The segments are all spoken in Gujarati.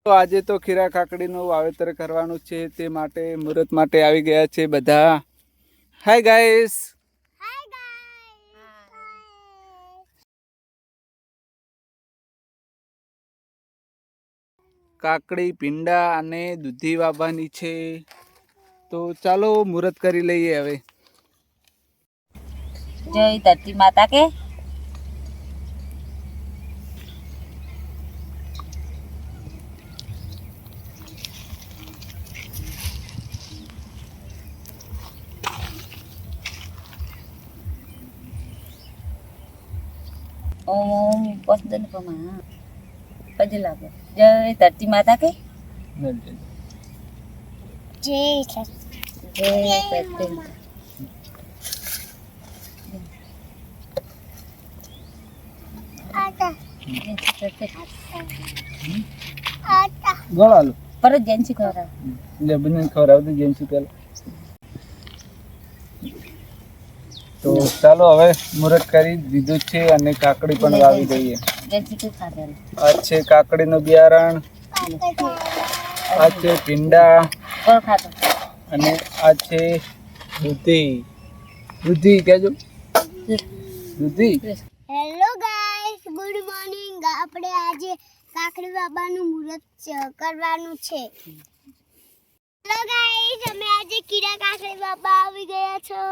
તો આજે તો ખીરા કાકડીનું વાવેતર કરવાનું છે, તે માટે મુહૂર્ત માટે આવી ગયા છે બધા. Hi guys. કાકડી, ભીંડા અને દૂધી વાવવાની છે, તો ચાલો મુહૂર્ત કરી લઈએ હવે. જય ધરતી માતા કે ઓમ પસંદ પમા પજ લાગે. જય ધરતી માતા કે જય ધરતી ગળાલો પરત જેન્સી ખવડાવ લે બને ખવડાવ દે જેન્સી પેલા. તો ચાલો હવે મુહૂર્ત કરી દીધું છે અને કાકડી પણ વાવી દઈએ. જેન્સી કે ખાધેલ આ છે કાકડીનું બિયારણ, આ છે ભીંડા કોણ ખાતો અને આ છે દૂધી. દૂધી કહેજો દૂધી. Hello guys, good morning. આપણે આજે કાકડી બાબાનું મુહૂર્ત કરવાનું છે. હેલો ગાઈસ, અમે આજે ખીરા કાકડી બાબા આવી ગયા છો.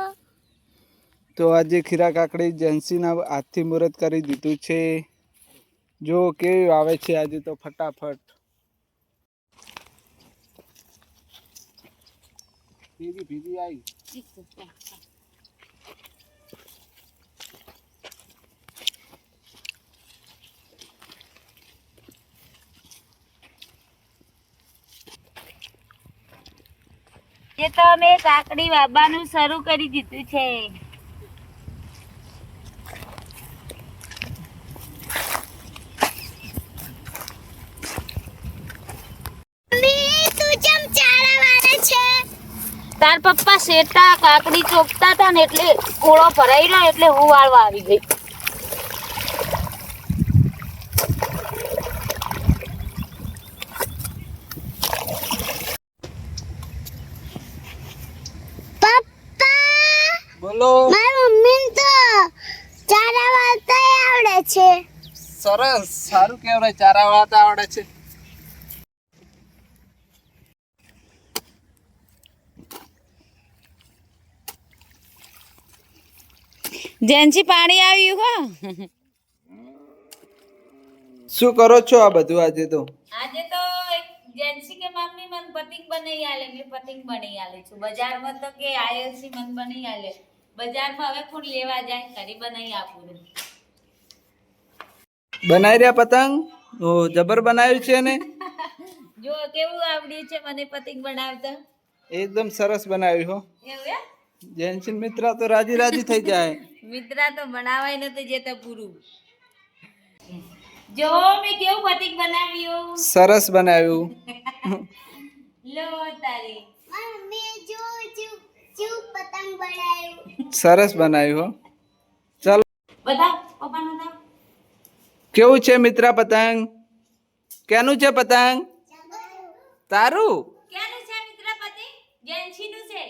તો આજે ખીરા કાકડી જેન્સીના હાથથી મુહૂર્ત કરી દીધું છે. જો કેવી આવે છે આજે તો ફટાફટ. ભીગી ભીગી આવી. જે તો અમે કાકડી વાવવાનું શરૂ કરી દીધું છે. મમ્મી, તું કેમ ચારા વાળે છે? તાર પપ્પા શેટા કાકડી ચોપતા હતા ને એટલે કોળો ભરાઈ રહ્યો એટલે હું વાળવા આવી ગઈ. પપ્પા, બોલો. મારી મમ્મીને તો ચારા વાળતા આવડે છે. સરસ, સારું કહેવાય, ચારા વાળતા આવડે છે. જેન્સી પાણી આવ્યું હો. શું કરો છો આ બધું આજે તો? આજે તો જેન્સી કે મમ્મી મન પતિંગ બનાવી આલે એટલે પતિંગ બનાવી આલે છું. બજારમાં તો કે આયસી મન બનાવી આલે. બજારમાં હવે કોણ લેવા જાય, ઘરે બનાવી આપું. બનાવી રહ્યા પતંગ? ઓ જબર બનાવ્યું છે ને. જો કેવું આવડ્યું છે મને પતિંગ બનાવતા. એકદમ સરસ બનાવ્યું હો. એવું એમ? જેન્સી મિત્ર તો રાજી રાજી થઈ જાય. મિત્રા તો બનાવાય નથી જતા પૂરું. જો મેં કેવું પતિંગ બનાવ્યું. સરસ બનાવ્યું. લો તારી મારી મમ્મીએ જો પતંગ બનાવ્યું. સરસ બનાવ્યું હો. ચાલો, બધા પપ્પાનો નામ કેવું છે મિત્ર પતંગ? કેનું છે પતંગ? તારું? ક્યાંનું છે મિત્ર પતિંગ? જેન્સીનું છે.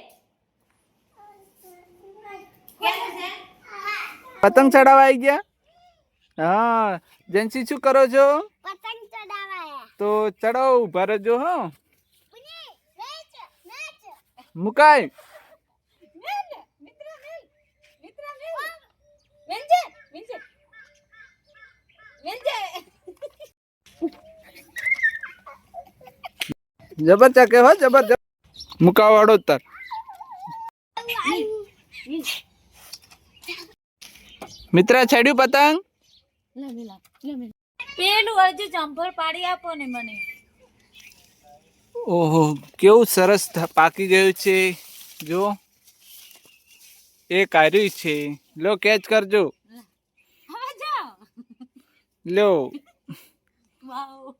ક્યાંનું છે? પતંગ ચડાવવા આવી ગયા? હા. જેન્સી શું કરો છો? પતંગ ચડાવાયા. તો ચડાવો, ઉભા રહેજો હો. પુની, નાચ નાચ. મુકાય. જબર ચકે હો, જબર જબર. મુકાવાડો તાર. મિત્ર છેડ્યું પતંગ? પેલું હજુ જમ્પર પાડી આપો ને મને. ઓહો, કેવું સરસ પાકી ગયું છે. જો એ કાર્યું છે. લો કેચ કરજો. હવે જાઓ. લો. વાવ.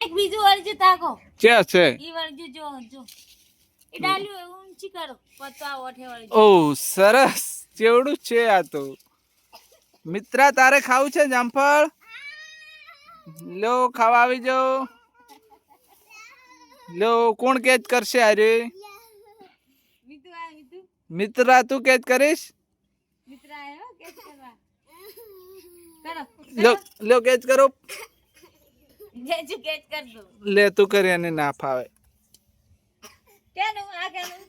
એક બીજું અરજુ તાકો. ક્યાં છે? ઈ અરજુ જો જો. એ ડાલ્યું ઊંચી કરો. પતવા ઓઠે વળી. ઓહ સરસ, ચેવડું છે આ તો. મિત્રા તારે ખાવું છે જામફળ? લો ખાવા આવી જાઓ. લો કોણ કેચ કરશે અરે મીતુ આ મીતુ મિત્રા તું કેચ કરીશ. મિત્ર આયો કેસ કરવા કરો લો લો કેચ કરો. જેજુ કેચ કર દો લે તું કરી અને ના ફાવે. કેનું આ કેનું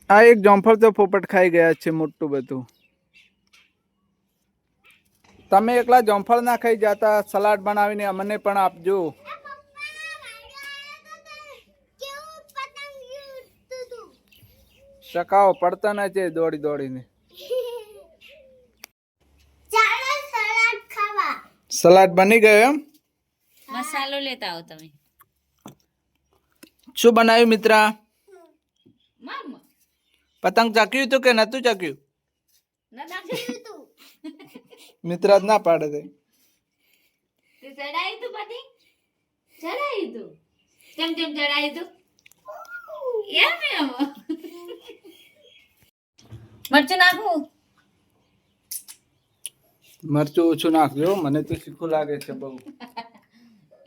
આ એક જોંફળ તો પોપટ ખાઈ ગયા છે મોટું બધું. તમે એકલા જોંફળ ના ખાઈ જતા, સલાડ બનાવીને અમને પણ આપજો. કેવું પતંગ ઉડતું હતું. ટકાઓ પડતા નથી દોડી દોડીને. ચાલો સલાડ ખાવા. સલાડ બની ગયો એમ. મસાલો લેતા આવો તમે શું બનાવ્યું મિત્રા? મમ પતંગ ચાક્યું હતું કે નતું ચાક્યું? ના નાખ્યું તું મિત્રા જ ના પાડે છે. તે ચડાઈ તું પતિ ચડાઈ તું કેમ કેમ ચડાઈ તું એમ મરચું નાખું મરચું ઓછું નાખજો, મને તો તીખું લાગે છે બહુ.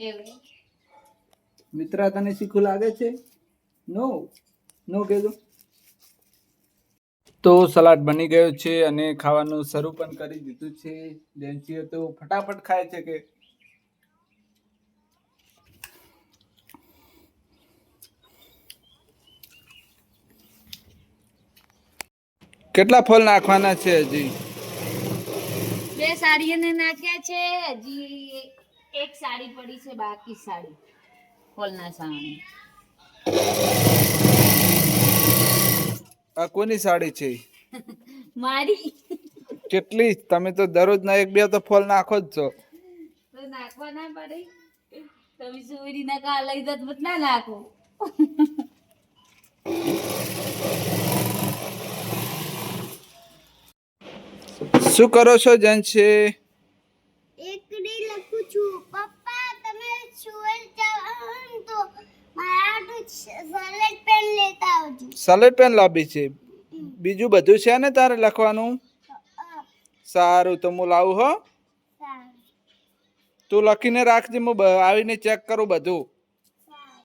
એવું મિત્રા તને તીખું લાગે છે? નો નો કહેજો. તો સલાડ બની ગયો છે અને ખાવાનું શરૂ પણ કરી દીધું છે. જેન્સીઓ તો ફટાફટ ખાય છે કે કેટલા ફળ નાખવાના છે હજી? બે સાડીઓને નાખ્યા છે હજી એક સાડી પડી છે બાકી સાડી ફોલના સાવણી આ કોની સાડી છે? મારી કેટલી? તમે તો દરરોજ ના એક બે તો ફળ નાખો જ છો. તો નાખવા ના પડે તમે સુરી ના કા લઈ દત મત ના નાખો શું કરો છો જેન્સી? એકડી લખું છું. પપ્પા તમે સુર જવાનું તો મારા સલેડ પેન લેતા આવજો. સલેડ પેન લાવી છે. બીજું બધું છે ને તારે લખવાનું? સારું તો હું લાવું હો. સારું. તું લખીને રાખજે, હું આવીને ચેક કરું બધું.